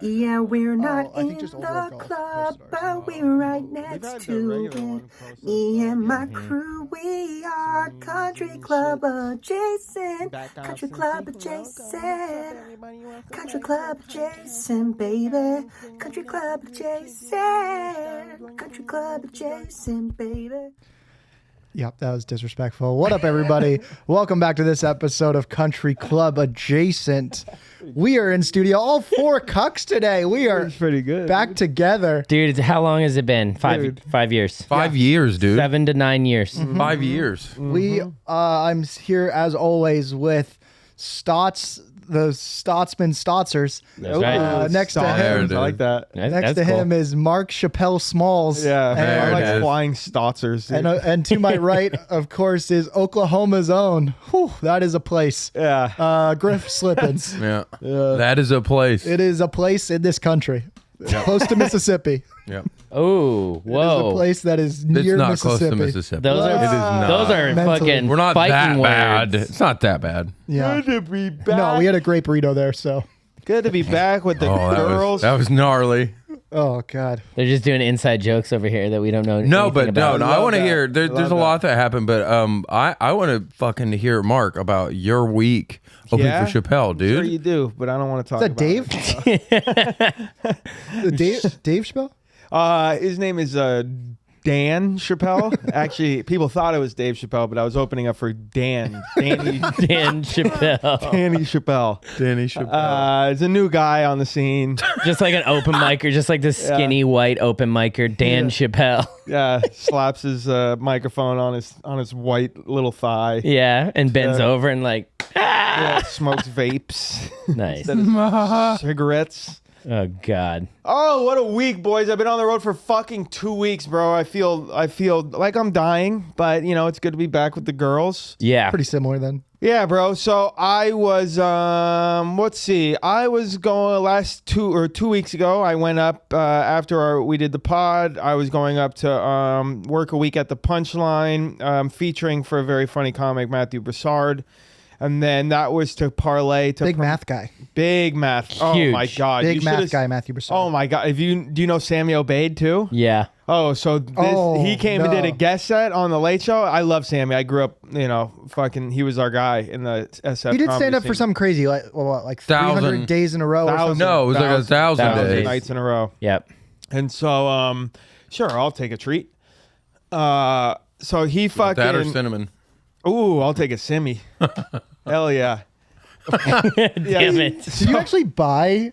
Yeah, we're not I in think just the overall golf club, stars. but we're right next to it. Me and my crew, we are country club adjacent. Country club adjacent. Country club adjacent, baby. Country club adjacent. Country club adjacent, baby. Yep, that was disrespectful. What up, everybody? Welcome back to this episode of Country Club Adjacent. We are in studio, all four cucks today. We are pretty good. back together. Dude, how long has it been? Five years. 5 years, dude. 7 to 9 years. 5 years. I'm here as always with Stotts, the Stottsman Stotzers. That's right. Next to There him, it I like that. next to him is Mark Chappelle Smalls. Yeah, There I it like is. flying stotzers. dude. And to my right, of course, is Oklahoma's own. Whew, that is a place. yeah. Griff Slippins. Yeah. That is a place. It is a place in this country, close to Mississippi. Yeah. Oh, It is a whoa. place that is It's near not Mississippi. close to Mississippi. Those are It is not. those are Mentally. fucking We're not fighting that bad. words. It's not that bad. Yeah. Good to be back. No, we had a great burrito there. So, Good to be back with the Oh, girls. that was gnarly. oh god, They're just doing inside jokes over here that we don't know. No, anything but about. no, I Love want to that. hear. There's Love a lot that happened, but I want to fucking hear Mark about your week opening Yeah? for Chappelle, dude. Sure you do, but I don't want to talk is that about Dave? Dave Chappelle? His name is Dan Chappelle. Actually, people thought it was Dave Chappelle, but I was opening up for Danny Dan Chappelle. Danny Chappelle. Danny Chappelle. It's a new guy on the scene. Just like an open micer, just like this skinny white open micer, Dan Chappelle. Yeah, slaps his microphone on his white little thigh. Yeah, and bends over and like, Yeah, smokes vapes, nice. cigarettes. Oh God. Oh, what a week, boys! I've been on the road for fucking 2 weeks, bro. I feel like I'm dying, but you know it's good to be back with the girls. Yeah. Pretty similar then. Yeah, bro. So I was, let's see. I was going 2 weeks ago. I went up after we did the pod. I was going up to work a week at the Punchline, featuring for a very funny comic, Matthew Broussard. And then that was to parlay to Big math guy. Big math. Oh Huge. my god. Big You math should've- guy, Matthew Broussard. Oh my god. Do you know Sammy Obeid too? Yeah. Oh, so he came and did a no. guest set on the Late Show. I love Sammy. I grew up, he was our guy in the SF. He did comedy stand up for scene. something crazy, like 300 1,000. days in a row. Or something. No, it was like 1,000 Thousand days. nights in a row. Yep. And so, sure, I'll take a treat. So he fucking. That or cinnamon. Ooh, I'll take a simmy. Hell yeah. Damn it. Did you actually buy?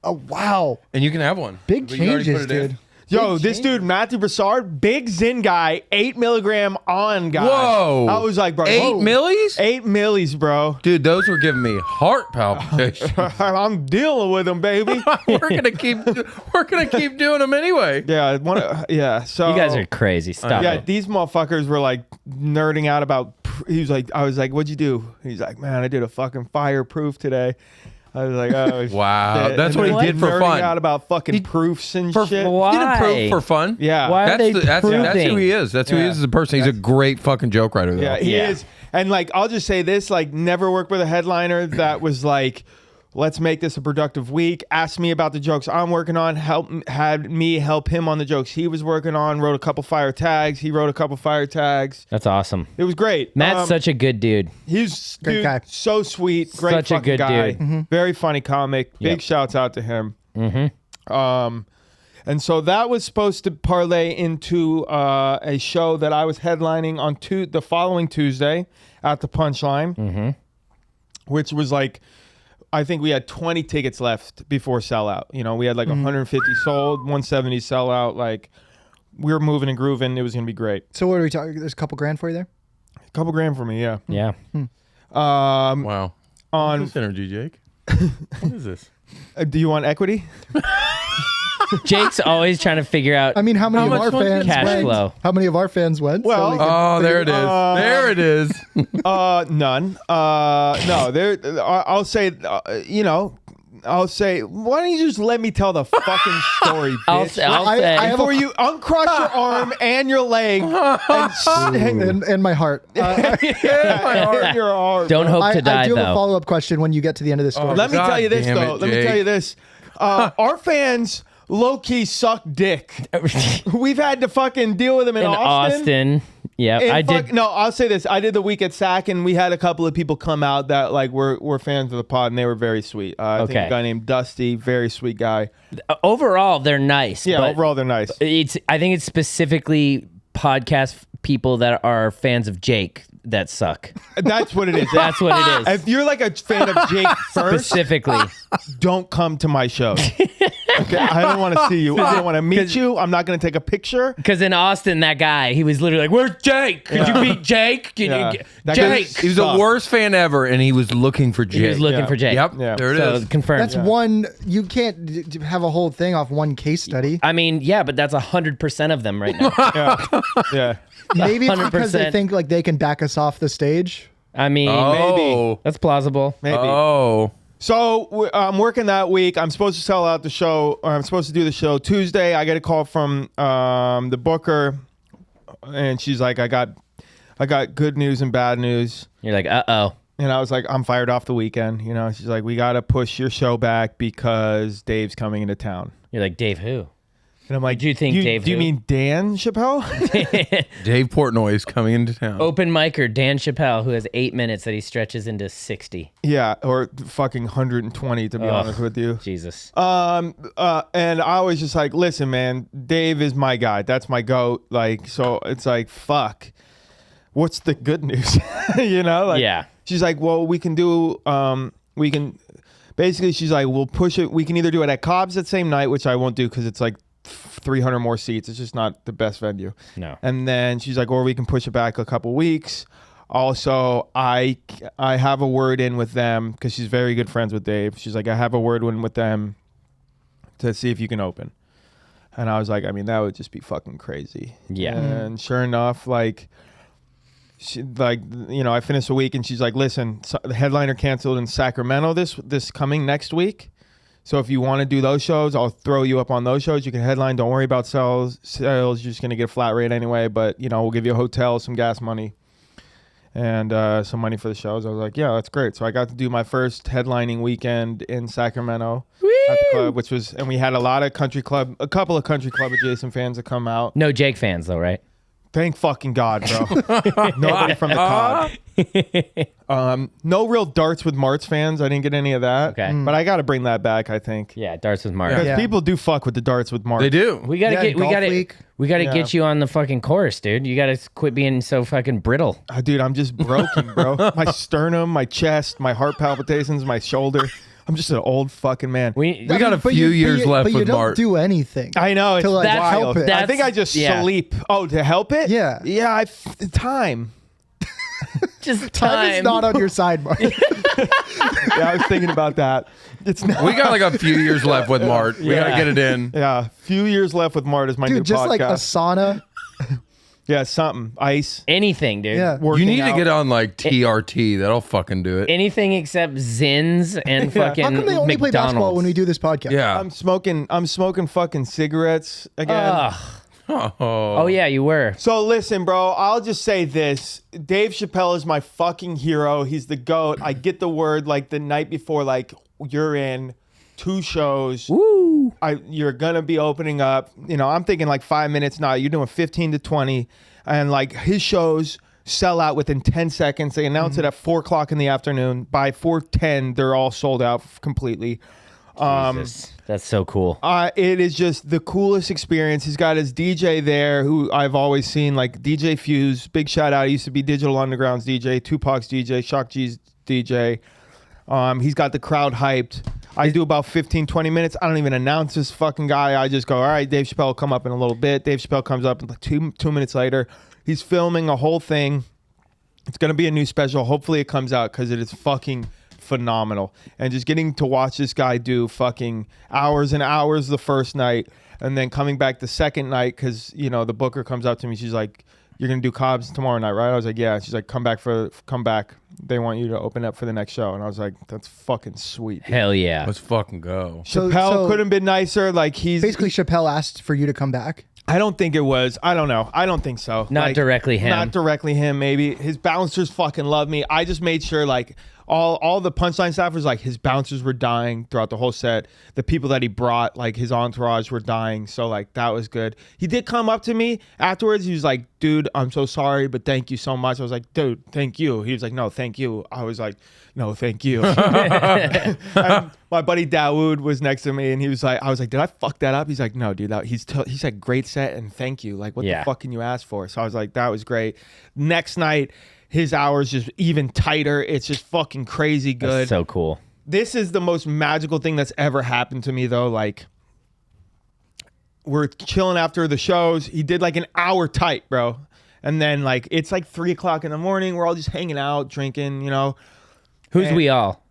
Oh wow, And you can have one. big But you already changes, put it in. dude. Yo, Big this dude, Matthew Broussard, big Zin guy, 8 milligram on guy. Whoa. I was like, bro. 8 millis? 8 millis, bro. Dude, those were giving me heart palpitations. I'm dealing with them, baby. we're gonna keep doing them anyway. Yeah, so. You guys are crazy. Stop Yeah, it. these motherfuckers were like nerding out about. I was like, what'd you do? He's like, man, I did a fucking fireproof today. I was like, oh, Wow, shit. that's And what he they're did for nerding fun. out about fucking proofs and shit. Why? He didn't prove for fun. Yeah. Why are they That's who proving? he is. That's who he Yeah. is as a person. He's a great fucking joke writer. Though. Yeah, he Yeah. is. And like, I'll just say this: like, never worked with a headliner that was like, let's make this a productive week. Asked me about the jokes I'm working on. Had me help him on the jokes he was working on. Wrote a couple fire tags. He wrote a couple fire tags. That's awesome. It was great. Matt's such a good dude. He's Great guy. so sweet, great Such a fucking good guy, dude. very funny comic. Big Yep. shouts out to him. And so that was supposed to parlay into a show that I was headlining on the following Tuesday at the Punchline, which was like, I think we had 20 tickets left before sellout. You know, we had like 150 sold, 170 sellout. Like, we were moving and grooving. It was gonna be great. So what are we talking? There's a couple grand for you there. A couple grand for me, yeah. Yeah. Wow. On What's this energy, Jake? What is this? do you want equity? Jake's always trying to figure out I mean, how many of much our was it? fans Cash went? flow. How many of our fans went? Well, we can Oh, there it figure- is. There it is. None. No, there. I'll say, I'll say, why don't you just let me tell the fucking story, bitch? I'll say I have Before you uncross your arm and your leg and my heart. and your arm. don't hope to die I do have a though. follow-up question when you get to the end of this story. Let me God tell you this damn though. it, Let me tell Jake. you this. Our fans low-key suck dick. We've had to fucking deal with them in Austin. Yeah, I did. No, I'll say this. I did the week at SAC, and we had a couple of people come out that like were fans of the pod, and they were very sweet. I think a guy named Dusty, very sweet guy. Overall, they're nice. Yeah, but overall they're nice. I think it's specifically podcast people that are fans of Jake that suck. That's what it is. That's what it is. If you're like a fan of Jake first, Specifically, don't come to my shows. Okay, I don't want to see you. I don't want to meet you. I'm not going to take a picture. Because in Austin, that guy, he was literally like, "Where's Jake? Could you beat Jake? Jake." He was the worst fan ever, and he was looking for Jake. He was looking for Jake. Yep, Yeah. there it So is. confirmed. That's one. You can't have a whole thing off one case study. I mean, yeah, but that's 100% of them right now. Yeah. Maybe it's because they 100%. think like they can back us off the stage. I mean, Oh. that's plausible. Maybe. Oh. So I'm working that week. I'm supposed to sell out the show, or I'm supposed to do the show Tuesday. I get a call from the booker, and she's like, I got good news and bad news. You're like, uh-oh. And I was like, I'm fired off the weekend. You know, she's like, we got to push your show back because Dave's coming into town. You're like, Dave who? And I'm like, Do you think Dave Do you who? mean Dan Chappelle? Dave Portnoy's coming into town. Open micer Dan Chappelle, who has 8 minutes that he stretches into 60. Yeah, or fucking 120 to be honest with you. Jesus. And I was just like, listen, man, Dave is my guy. That's my goat. Like, so it's like, fuck. What's the good news? You know? Like, Yeah. She's like, well, we can basically, she's like, we'll push it. We can either do it at Cobb's that same night, which I won't do because it's like 300 more seats. It's just not the best venue. No. And then she's like, or we can push it back a couple weeks. Also, I have a word in with them because she's very good friends with Dave. She's like, I have a word in with them to see if you can open. And I was like, I mean, that would just be fucking crazy. Yeah. And sure enough, like, she, like, you know, I finished a week and she's like, listen, the headliner canceled in Sacramento this coming next week. So if you want to do those shows, I'll throw you up on those shows. You can headline. Don't worry about sales. You're just going to get a flat rate anyway. But, you know, we'll give you a hotel, some gas money, and some money for the shows. I was like, yeah, that's great. So I got to do my first headlining weekend in Sacramento at the club, which was, and we had a couple of country club adjacent fans that come out. No Jake fans, though, right? Thank fucking God, bro. Nobody from the COD. No real Darts with Mart's fans. I didn't get any of that. Okay. But I got to bring that back, I think. Yeah, darts with Mart. Because Yeah. people do fuck with the Darts with Mart. They do. We gotta Yeah, Golf Week. we gotta get you on the fucking chorus, dude. You gotta quit being so fucking brittle. Dude, I'm just broken, bro. My sternum, my chest, my heart palpitations, my shoulder. I'm just an old fucking man. We got a few years left but you with don't Mart. do anything. I know. It's To, like, wild. help it. I think I just Yeah. sleep. Oh, to help it? Yeah. Yeah, time. Just Time is not on your side, Mark. Yeah, I was thinking about that. It's not. We got like a few years left with Mart. We got to get it in. Yeah, few years left with Mart is my new Dude, just podcast. like a sauna. Yeah, something. Ice. Anything, dude. Yeah. You Working need out. to get on like TRT. That'll fucking do it. Anything except Zins and fucking How come they only play basketball McDonald's. when we do this podcast? Yeah. I'm smoking fucking cigarettes again. Ugh. Oh. Oh yeah, you were. So listen, bro, I'll just say this. Dave Chappelle is my fucking hero. He's the GOAT. I get the word like the night before, like, you're in 2 shows. Woo. You're gonna be opening up. You know, I'm thinking like 5 minutes now. You're doing 15 to 20. And like his shows sell out within 10 seconds. They announce it at 4 o'clock in the afternoon. By 4:10, they're all sold out completely. Jesus. That's so cool. It is just the coolest experience. He's got his DJ there, who I've always seen, like DJ Fuse. Big shout out. He used to be Digital Underground's DJ, Tupac's DJ, Shock G's DJ. He's got the crowd hyped. I do about 15, 20 minutes. I don't even announce this fucking guy. I just go, all right, Dave Chappelle will come up in a little bit. Dave Chappelle comes up like two minutes later. He's filming a whole thing. It's going to be a new special. Hopefully it comes out because it is fucking phenomenal. And just getting to watch this guy do fucking hours and hours the first night, and then coming back the second night because, you know, the booker comes up to me. She's like, you're going to do Cobb's tomorrow night, right? I was like, yeah. She's like, come back. They want you to open up for the next show. And I was like, that's fucking sweet. Hell yeah. Let's fucking go. Chappelle couldn't have been nicer. Like, he's Basically, Chappelle asked for you to come back. I don't think it was. I don't know. I don't think so. Not Like, directly him. Not directly him, maybe. His bouncers fucking love me. I just made sure, like, all the punchline staff was like, his bouncers were dying throughout the whole set. The people that he brought, like his entourage, were dying. So like that was good. He did come up to me afterwards. He was like, dude, I'm so sorry, but thank you so much. I was like, dude, thank you. He was like, no, thank you. I was like, no, thank you. And my buddy Dawood was next to me, and he was like, I was like, did I fuck that up? He's like, no, dude. He's like, great set and thank you. Like, what the fuck can you ask for? So I was like, that was great. Next night, his hours just even tighter. It's just fucking crazy good. That's so cool. This is the most magical thing that's ever happened to me, though. Like, we're chilling after the shows. He did like an hour tight, bro. And then like it's like 3 o'clock in the morning. We're all just hanging out, drinking, you know. Who's we all?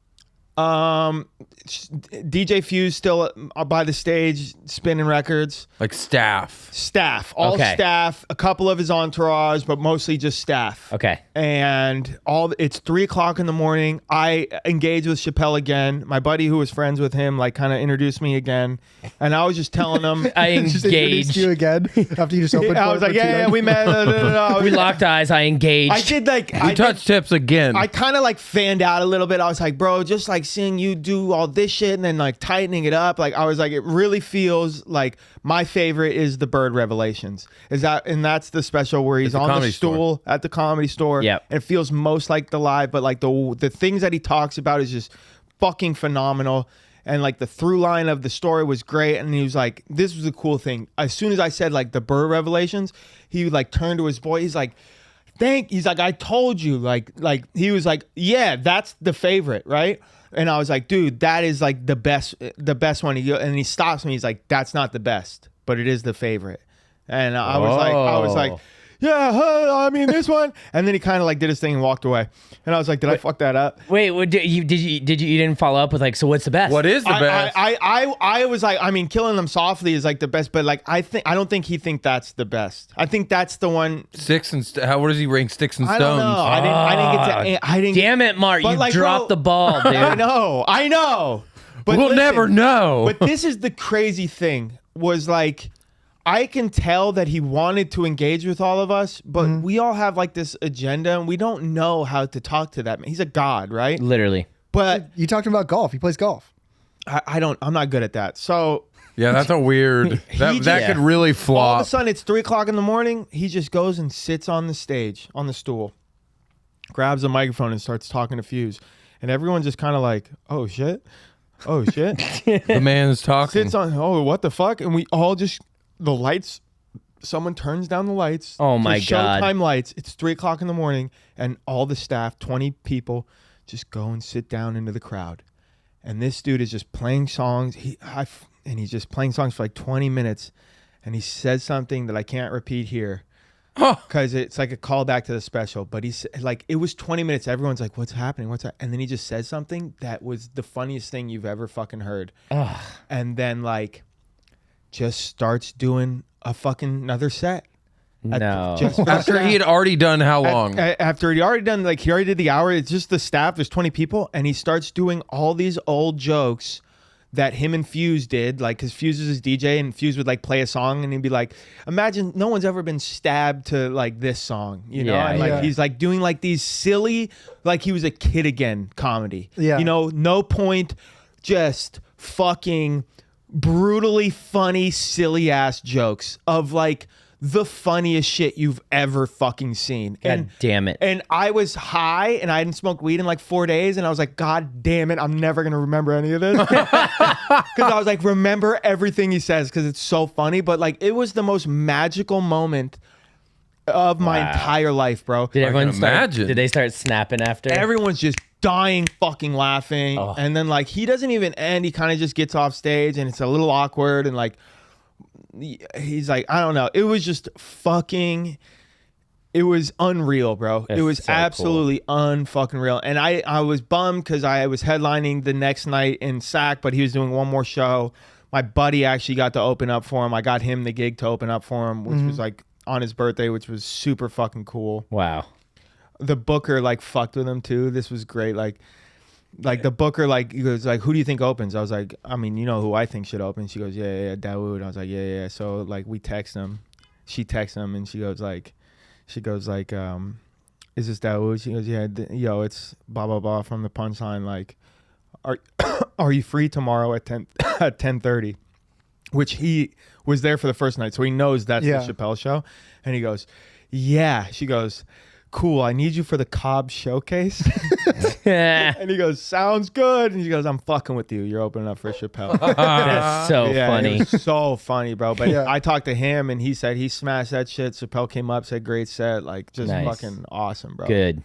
DJ Fuse still by the stage spinning records. Like staff, all Okay. staff, a couple of his entourage, but mostly just staff. Okay. And it's 3 o'clock in the morning. I engaged with Chappelle again. My buddy who was friends with him like kind of introduced me again, and I was just telling him. I Just introduced engaged. you again after you just opened. I was like, yeah, we met. We locked eyes. I engaged. I did like we touched tips again. I kind of like fanned out a little bit. I was like, bro, just like seeing you do all this shit and then like tightening it up. Like I was like, it really feels like my favorite is the Bird Revelations. And that's the special where he's At the on the Comedy stool at the Comedy Store. Yep. And it feels most like the live, but like the things that he talks about is just fucking phenomenal. And like the through line of the story was great. And he was like, this was a cool thing. As soon as I said like the Bird Revelations, he like turned to his boy. He's like, he's like, I told you, like he was like, yeah, that's the favorite, right? And I was like, dude, that is like the best one. And he stops me. He's like, that's not the best, but it is the favorite. And I was like, yeah, I mean this one. And then he kind of like did his thing and walked away. And I was like, did I fuck that up? Wait, you didn't follow up with like, so what's the best? What is the best? I was like, I mean, Killing Them Softly is like the best, but like I don't think he think that's the best. I think that's the one. Sticks and what does he rank Sticks and Stones? I don't know. I didn't. Damn it, Mart! You like, dropped bro, the ball, dude. I know. But We'll listen, never know. But this is the crazy thing. Was like, I can tell that he wanted to engage with all of us, but we all have like this agenda, and we don't know how to talk to that man. He's a god, right? Literally. But You talked about golf. He plays golf. I'm not good at that. So Yeah, that's a weird. That could really all of flop. a sudden, it's 3 o'clock in the morning. He just goes and sits on the stage, on the stool, grabs a microphone and starts talking to Fuse. And everyone just kind of like, oh shit. The man is talking. Sits on, oh, what the fuck? And we all just, the lights, someone turns down the lights. Oh my the God. Showtime lights. It's 3 o'clock in the morning, and all the staff, 20 people, just go and sit down into the crowd. And this dude is just playing songs. And he's just playing songs for like 20 minutes. And he says something that I can't repeat here because it's like a callback to the special. But he's like, it was 20 minutes. Everyone's like, what's happening? What's that? And then he just says something that was the funniest thing you've ever fucking heard. And then like just starts doing a fucking another set. No. After he had already done how long? After he already done, like he already did the hour. It's just the staff. There's 20 people. And he starts doing all these old jokes that him and Fuse did, like, because Fuse is his DJ, and Fuse would like play a song, and he'd be like, imagine no one's ever been stabbed to like this song, you know? Yeah, and like yeah. he's like doing like these silly, like he was a kid again comedy. Yeah. You know, no point, just fucking brutally funny, silly ass jokes of like the funniest shit you've ever fucking seen. God damn it. And I was high and I hadn't smoked weed in like 4 days. And I was like, God damn it, I'm never going to remember any of this. Because I was like, remember everything he says because it's so funny. But like, it was the most magical moment of my entire life, bro. Did everyone can start? imagine. Did they start snapping after? Everyone's just dying fucking laughing. And then like, he doesn't even end. He kind of just gets off stage and it's a little awkward. And like, he's like, I don't know. It was just fucking, it was unreal, bro. That's it was so absolutely unfucking real. And I was bummed because I was headlining the next night in SAC, but he was doing one more show. My buddy actually got to open up for him. I got him the gig to open up for him, which was like on his birthday, which was super fucking cool. Wow. The booker like fucked with him too. This was great. Like the booker, like, he goes like, who do you think opens? I was like, I mean, you know who I think should open. She goes, yeah, Dawood. I was like, yeah. So like we text him. She texts him and she goes like, is this Dawood? She goes, yeah, yo, it's blah, blah, blah from the Punchline. Like, are you free tomorrow at 10:30? Which he was there for the first night, so he knows that's the Chappelle show. And he goes, yeah. She goes, cool, I need you for the Cobb showcase. And he goes, sounds good. And she goes, I'm fucking with you. You're opening up for Chappelle. That's so funny. It was so funny, bro. But I talked to him, and he said he smashed that shit. Chappelle came up, said great set. Like, just fucking awesome, bro. Good.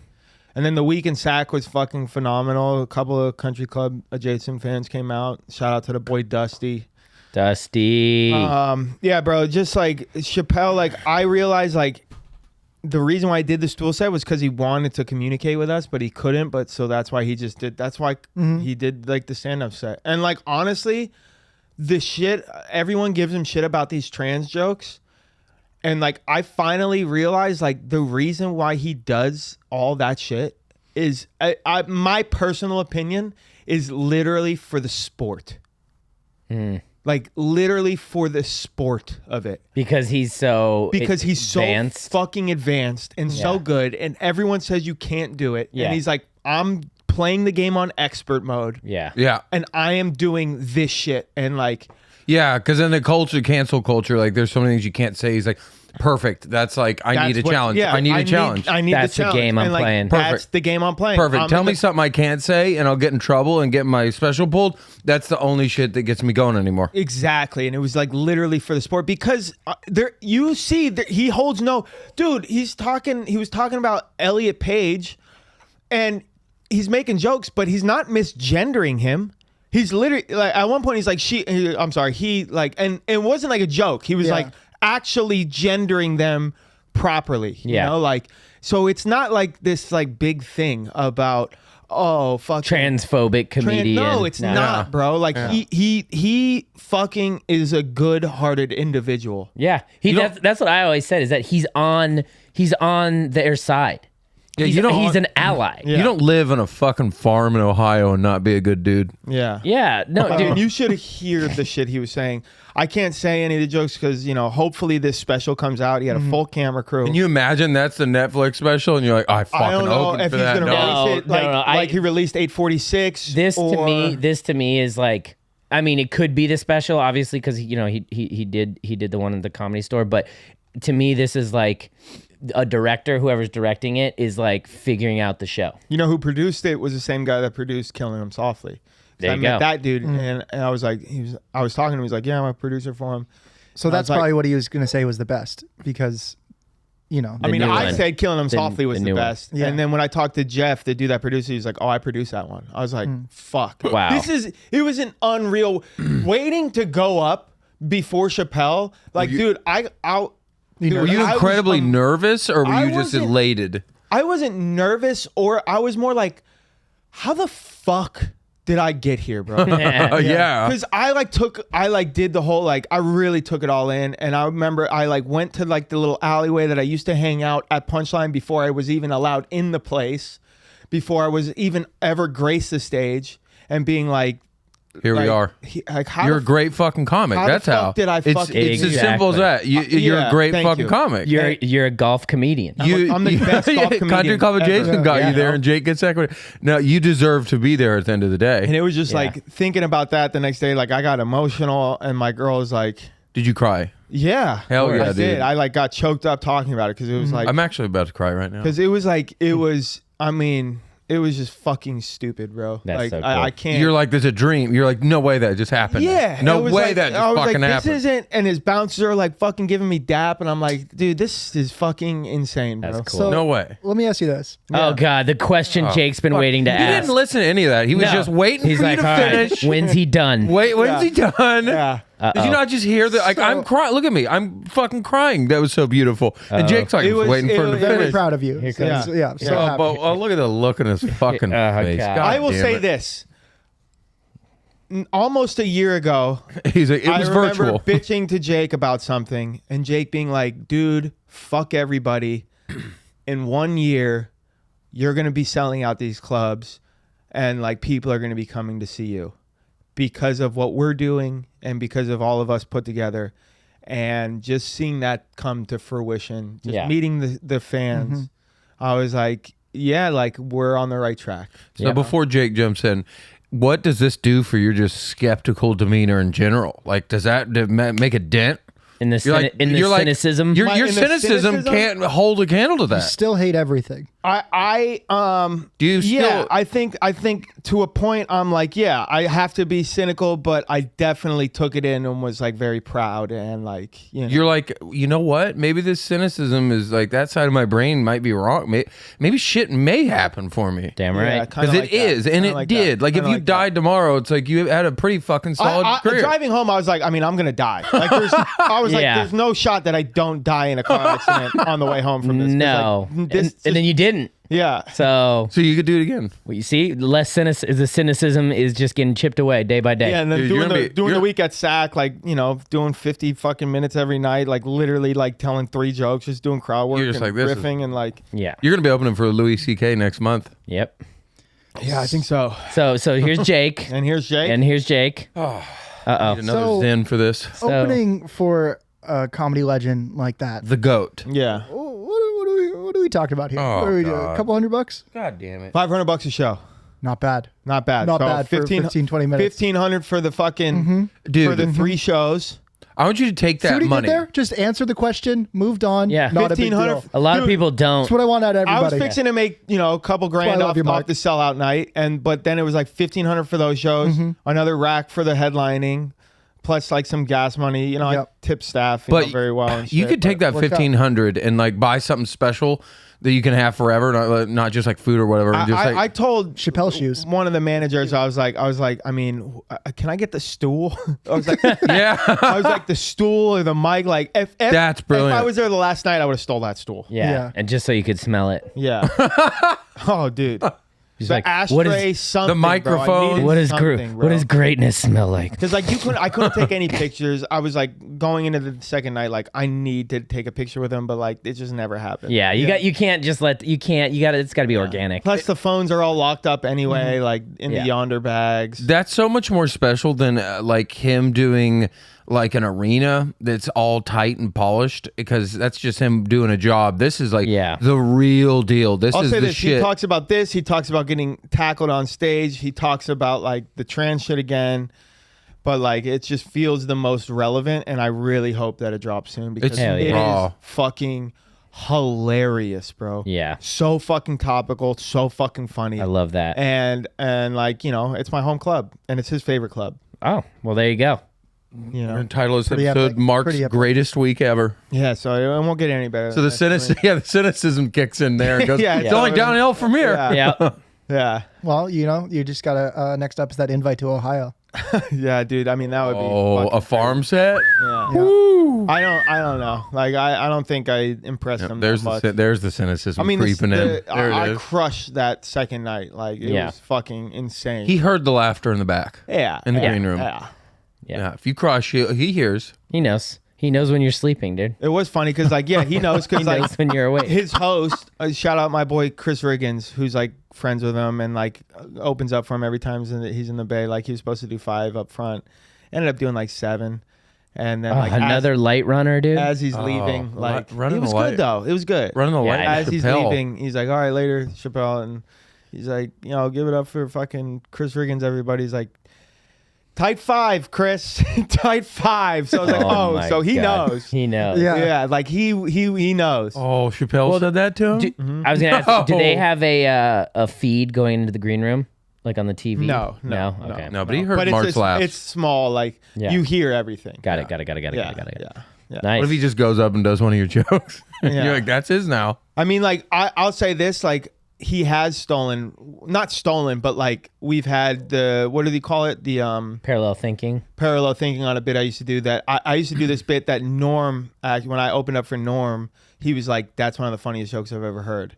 And then the week in Sac was fucking phenomenal. A couple of country club adjacent fans came out. Shout out to the boy Dusty. Yeah, bro. Just like Chappelle, like I realized like the reason why I did the stool set was because he wanted to communicate with us, but he couldn't. But so that's why he just did. That's why he did like the stand up set. And like honestly, the shit everyone gives him shit about these trans jokes. And like I finally realized like the reason why he does all that shit is my personal opinion is literally for the sport. Like literally for the sport of it. Because he's so advanced. So fucking advanced and so good, and everyone says you can't do it. And he's like, I'm playing the game on expert mode. Yeah. And I am doing this shit. And like, yeah, because in the culture, cancel culture, like there's so many things you can't say. He's like, perfect. That's like, I need a challenge. Yeah, I need a challenge. I need that's the challenge. The game I'm like, playing. That's the game I'm playing. Perfect. Tell me something I can't say and I'll get in trouble and get my special pulled. That's the only shit that gets me going anymore. Exactly. And it was like literally for the sport because there you see that he holds no, dude, he was talking about Elliot Page and he's making jokes, but he's not misgendering him. He's literally like at one point he's like he like, and it wasn't like a joke. He was like actually gendering them properly. You know, like, so it's not like this like big thing about, oh, fucking transphobic comedian. No, it's not, bro. Like he fucking is a good-hearted individual. Yeah. That's what I always said is that he's on their side. Yeah, he's an ally. You don't live on a fucking farm in Ohio and not be a good dude. Yeah. Yeah. No, dude. You should hear the shit he was saying. I can't say any of the jokes because, you know, hopefully this special comes out. He had a full camera crew. Can you imagine that's the Netflix special and you're like, I fucking opened for that. Gonna release it like he released 846. This to me is like, I mean, it could be the special, obviously, because he did the one at the Comedy Store, but to me, this is like a director, whoever's directing it, is like figuring out the show. You know who produced it was the same guy that produced Killing Him Softly. There you go. I met that dude, and I was like, I was talking to him. He's like, yeah, I'm a producer for him. So that's probably what he was going to say was the best because, you know. I mean, I said Killing Him Softly was the best. Yeah. And then when I talked to Jeff, the dude that produced it, he's like, oh, I produced that one. I was like, fuck. Wow. It was an unreal, waiting to go up before Chappelle. Like, dude, were you incredibly nervous or were you just elated? I wasn't nervous, or I was more like, how the fuck did I get here, bro? Yeah. Because I did the whole, like, I really took it all in. And I remember I like went to like the little alleyway that I used to hang out at Punchline before I was even allowed in the place, before I was even ever graced the stage, and being like, here we are. You're a great fucking comic. That's how. Did I fucking It's as simple as that. You're a great fucking comic. You're a golf comedian. I'm the best golf comedian. Country Club Jason got you there, and Jake gets second. No, you deserve to be there at the end of the day. And it was just like thinking about that the next day. Like I got emotional, and my girl was like, "Did you cry?" Yeah, hell yeah, I did. I like got choked up talking about it because it was like I'm actually about to cry right now because it was like it was. I mean. It was just fucking stupid, bro. That's like so cool. I can't. You're like, there's a dream. You're like, no way that just happened. Yeah. No way like, that just fucking happened. This isn't. And his bouncers are like fucking giving me dap, and I'm like, dude, this is fucking insane, bro. That's cool. So, no way. Let me ask you this. Oh God, the question Jake's been waiting to He ask. didn't listen to any of that. He was just waiting He's for like, you to all right, finish. when's he done? When's he done? Yeah. Did you not just hear that? Like, I'm crying. Look at me. I'm fucking crying. That was so beautiful. And Jake's like, waiting for him to Very finish. proud of you. Here So, comes- yeah. So happy. But look at the look in his fucking face. God. God I will damn say it. this. Almost a year ago, He's like, it was I remember virtual. bitching to Jake about something, and Jake being like, dude, fuck everybody. In 1 year, you're going to be selling out these clubs, and like people are going to be coming to see you because of what we're doing and because of all of us put together. And just seeing that come to fruition, just meeting the fans. I was like, yeah, like we're on the right track. So before Jake jumps in, what does this do for your just skeptical demeanor in general? Like, does that make a dent? In the cynicism? Your In the cynicism can't hold a candle to You that. still hate everything. Do you still? Yeah, I think to a point I'm like, yeah, I have to be cynical, but I definitely took it in and was like very proud and like, you know. You're like, you know what? Maybe this cynicism is like that side of my brain might be wrong. Maybe shit may happen for me. Damn Yeah, right. kinda Because like it is, that. and Kinda it like did. that. Like if Kinda you like died tomorrow, it's like you had a pretty fucking solid career. Driving home, I was like, I mean, I'm gonna die. Like, I was like, there's no shot that I don't die in a car accident on the way home from this. 'Cause, No. like, this And then you didn't. yeah. So So you could do it again. well, you see, the cynicism is just getting chipped away day by day. Yeah, and then Dude, you're doing gonna be- the week at SAC, like, you know, doing 50 fucking minutes every night, like literally like telling 3 jokes, just doing crowd work You're just and like, this is- riffing and like. Yeah. You're gonna be opening for Louis C.K. next month. Yep. Yeah, I think so. So here's Jake. And here's Jake. And here's Jake. Need Uh-oh. another So- Zen for this. Opening for a comedy legend like that. The goat. Yeah. What are we talking about here? Oh, What are we doing? God. A couple $100? God damn it. $500 a show. Not bad. Not bad. Not So bad for 15, 20 minutes. 1,500 for the fucking Dude, for the 3 shows. I want you to take See what that he money. did there? Just answer the question, moved on. Yeah. Not a big 1,500 deal. A lot of Dude, people don't. That's what I want out of I everybody. was fixing to make, you know, a couple grand why I love you, off Mark. the sellout night, but then it was like 1,500 for those shows, another rack for the headlining, plus like some gas money. You know, I Yep. tip staff But very well. And you shit, could take but- that worked out. 1,500 and like buy something special that you can have forever, not just like food or whatever. and just I like, told Chappelle shoes. one of the managers, I was like, I mean, can I get the stool? I was like, yeah. I was like the stool or the mic. Like, if That's brilliant. If I was there the last night, I would have stole that stool. Yeah. Yeah. And just so you could smell it. Yeah. Oh, dude. He's The like, ashtray, what is something. microphone. what does greatness smell like? Because like I couldn't take any pictures. I was like going into the second night, like I need to take a picture with him, but like it just never happened. Yeah, you can't just let it's got to be organic. Plus the phones are all locked up anyway, like in the yonder bags. That's so much more special than like him doing like an arena that's all tight and polished, because that's just him doing a job. This is like the real deal. This I'll is say the this. shit. He talks about this. He talks about getting tackled on stage. He talks about like the trans shit again. But like it just feels the most relevant, and I really hope that it drops soon because It's it raw. is fucking hilarious, bro. Yeah. So fucking topical, so fucking funny. I love that. And like, you know, it's my home club and it's his favorite club. Oh, well, there you go. You know. Title of this Pretty episode: epic. Mark's Pretty epic. greatest week ever. Yeah, so it won't get any better. So the the cynicism kicks in there and goes, Yeah, it's only downhill from here. Yeah. Yeah. Yeah. Well, you know, you just got to, next up is that invite to Ohio. Yeah, dude. I mean, that would be Oh, fucking a farm set. Yeah. Yeah. I don't know. Like I don't think I impressed him There's that much. there's the cynicism I mean, creeping in. There I it is. crushed that second night. Like it was fucking insane. He heard the laughter in the back. yeah. in the yeah, green room. Yeah. Yeah. If you cross, he hears. He knows. He knows when you're sleeping, dude. It was funny because like he knows because He like knows when you're awake. his host, shout out my boy Chris Riggins, who's like friends with him and like opens up for him every time he's in the Bay. Like he was supposed to do 5 up front, ended up doing like 7, and then like another light runner, dude. as he's leaving, like running it was the light. good though. It was good. Running the Yeah, light. I know. As he's Chappelle. leaving, he's like, "All right, later, Chappelle," and he's like, "You know, give it up for fucking Chris Riggins." Everybody's like, "Tight 5, Chris, tight 5." So I was like, "Oh, my so he God. knows." He knows. Yeah. Yeah, like he knows. Oh, Chappelle said that to him. I was gonna ask, do they No. have a feed going into the green room, like on the TV? No. Okay. No, but he heard But Mark's laughs. it's small. Like Yeah. you hear everything. Got it. Yeah. Nice. What if he just goes up and does one of your jokes? Yeah. You're like, that's his now. I mean, like I'll say this, like he has not stolen, but like we've had the, what do they call it? The Parallel thinking. parallel thinking on a bit I used to do that. I used to do this bit that Norm, when I opened up for Norm, he was like, "That's one of the funniest jokes I've ever heard."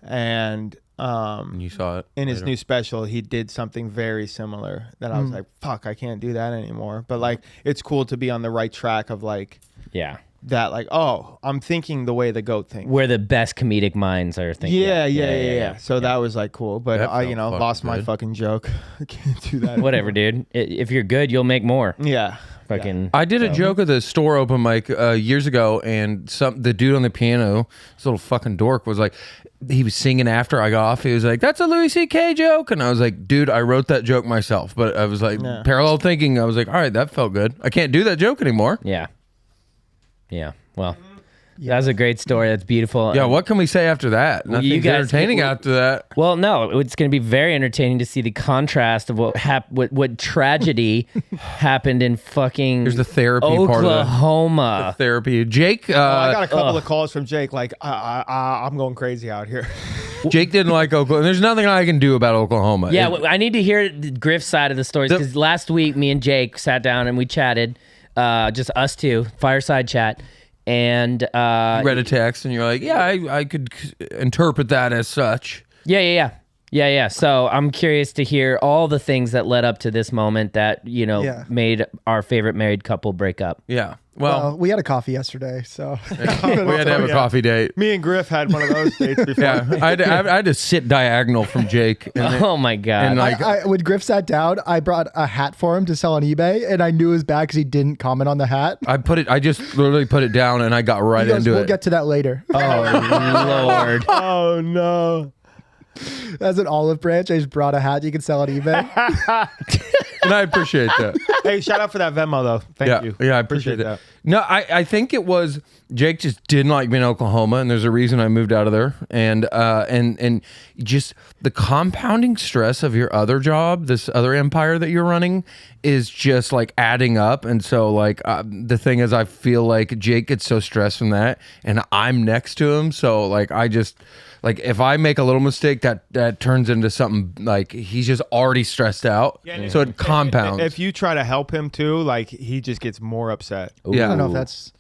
And And you saw it in his later. new special, he did something very similar that I was like, "Fuck, I can't do that anymore." But like, it's cool to be on the right track of like, Yeah. that like, oh, I'm thinking the way the goat thinks. Where the best comedic minds are thinking. Yeah. So that was like cool, but That I, felt lost my good. fucking joke. I can't do that. Whatever, dude. If you're good, you'll make more. Yeah. Fucking. I did a joke at the store open mic years ago, and the dude on the piano, this little fucking dork, was like, he was singing after I got off. He was like, "That's a Louis C.K. joke," and I was like, "Dude, I wrote that joke myself." But I was like, parallel thinking. I was like, "All right, that felt good. I can't do that joke anymore." Yeah. Well, that was a great story. That's beautiful. Yeah, what can we say after that? Well, Nothing's you guys- entertaining after that. Well, no, it's going to be very entertaining to see the contrast of what tragedy happened in fucking Here's the therapy part of that. Oklahoma. Therapy. Jake, I got a couple of calls from Jake, like, I'm going crazy out here. Jake didn't like Oklahoma. There's nothing I can do about Oklahoma. Yeah, I need to hear Griff's side of the stories because last week me and Jake sat down and we chatted, just us two, fireside chat, and You read a text and you're like, yeah, I could interpret that as such. Yeah. So I'm curious to hear all the things that led up to this moment that made our favorite married couple break up. Yeah. Well, we had a coffee yesterday, so we had to have a coffee date. Me and Griff had one of those dates before. Yeah, I had to sit diagonal from Jake. And Oh my god! and like, when Griff sat down, I brought a hat for him to sell on eBay, and I knew it was bad because he didn't comment on the hat. I just literally put it down and I got right He goes, into we'll it. get to that later. Oh Lord! Oh, no. As an olive branch, I just brought a hat you can sell on eBay. And I appreciate that. Hey, shout out for that Venmo, though. Thank you. Yeah, I appreciate that. No, I think it was Jake just didn't like being in Oklahoma, and there's a reason I moved out of there. And just the compounding stress of your other job, this other empire that you're running, is just like adding up. And so like the thing is, I feel like Jake gets so stressed from that, and I'm next to him, so like I just. Like if I make a little mistake, that turns into something like he's just already stressed out. Yeah, so it compounds. If you try to help him too, like he just gets more upset. Yeah. I don't know if that's.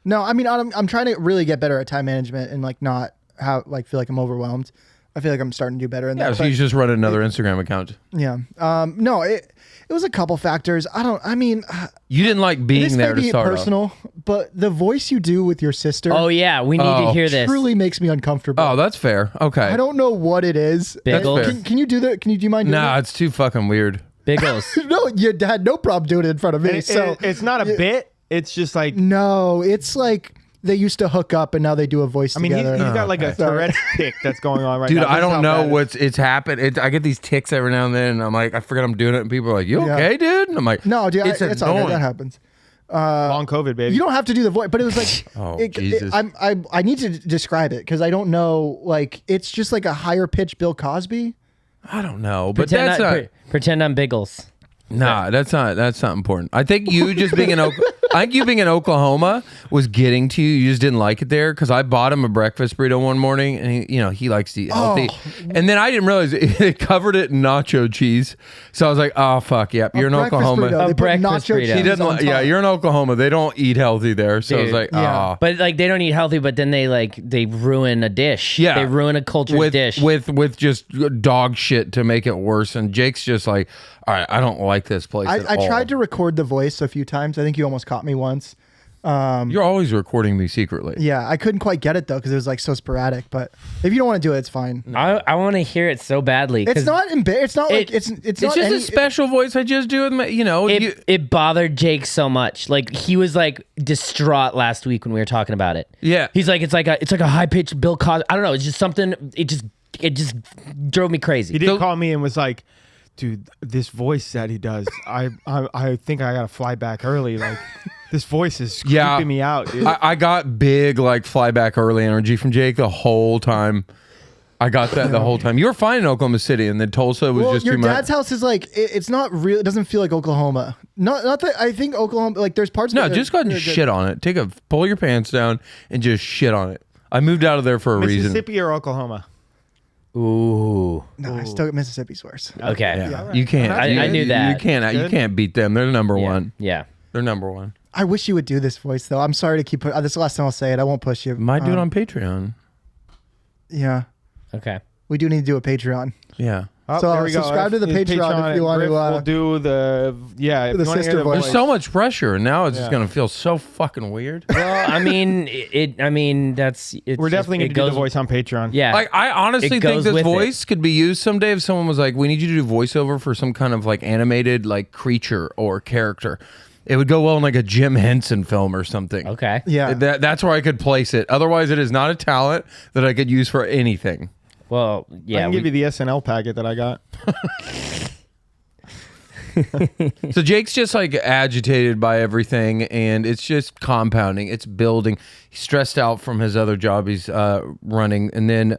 No, I mean I'm trying to really get better at time management and like not feel like I'm overwhelmed. I feel like I'm starting to do better in that. So you just run another Instagram account. Yeah. No, it was a couple factors. You didn't like being this there may to be start personal, but the voice you do with your sister Oh yeah, we need to hear this. truly makes me uncomfortable. Oh, that's fair. Okay. I don't know what it is. Biggles. fair. Can you do that? Do you mind doing Nah, it's too fucking weird. Biggles. it? No, you had no problem doing it in front of me. So It's not a bit. It's just like, no, it's like they used to hook up and now they do a voice I mean, he's together. got like a Tourette's tick that's going on right Dude, now. I This is don't how know bad it's happened. I get these ticks every now and then, and I'm like, I forget I'm doing it, and people are like, "You Yeah. okay, dude?" And I'm like, no, dude, it's it's all good. annoying. That happens. Long COVID, baby. You don't have to do the voice, but it was like, Oh, Jesus. I need to describe it because I don't know. Like, it's just like a higher pitched Bill Cosby. I don't know, but that's not. Pretend I'm Biggles. Nah, that's not important. I think you just being in I think you being in Oklahoma was getting to you. You just didn't like it there because I bought him a breakfast burrito one morning, and he likes to eat healthy. And then I didn't realize it covered it in nacho cheese. So I was like, oh fuck, yep, you're in Breakfast Oklahoma. burrito, they put breakfast nacho burrito. cheese He doesn't. on Yeah, top. you're in Oklahoma. They don't eat healthy there. So I was Dude, like, yeah. oh. But like they don't eat healthy, but then they ruin a dish. Yeah. They ruin a cultured with dish. with just dog shit to make it worse. And Jake's just like, all right, I don't like this place. I tried to record the voice a few times. I think you almost caught me once. You're always recording me secretly. Yeah, I couldn't quite get it though because it was like so sporadic. But if you don't want to do it, it's fine. I want to hear it so badly. It's not it's not like it's It's not just any, a special voice I just do with my, It bothered Jake so much. Like he was like distraught last week when we were talking about it. Yeah. He's like it's like a high pitched Bill Cosby. I don't know. It's just something. It just drove me crazy. He did call me and was like, dude, this voice that he does, I think I gotta fly back early. Like this voice is creeping me out, dude. I got big like fly back early energy from Jake the whole time. I got that the whole time. You were fine in Oklahoma City, and then Tulsa was just your too dad's much. house is like it's not real. It doesn't feel like Oklahoma. Not that I think Oklahoma like there's parts. No, of it just go ahead and shit on it. Pull your pants down and just shit on it. I moved out of there for a reason. Mississippi or Oklahoma? Ooh. No, I still Mississippi's worse. Okay. Yeah. You can't. I knew that. You can't beat them. They're number one. Yeah. They're number one. I wish you would do this voice though. I'm sorry to keep. This is the last time I'll say it. I won't push you. Might do it on Patreon. Yeah, Okay. we do need to do a Patreon. Yeah. Oh, So there we go. subscribe to the His Patreon if you want Griff to. We'll do the if the you wanna hear sister the voice. There's so much pressure, and now it's just Yeah. gonna feel so fucking weird. Well, I mean, that's. It's We're definitely going going to do the voice on Patreon. Yeah. Like, I honestly It think goes this with voice could be used someday if someone was like, "We need you to do voiceover for some kind of like animated like creature or character." It would go well in like a Jim Henson film or something. Okay. Yeah. That's where I could place it. Otherwise, it is not a talent that I could use for anything. Well, I yeah. can give you the SNL packet that I got. So Jake's just like agitated by everything, and it's just compounding. It's building. He's stressed out from his other job he's running, and then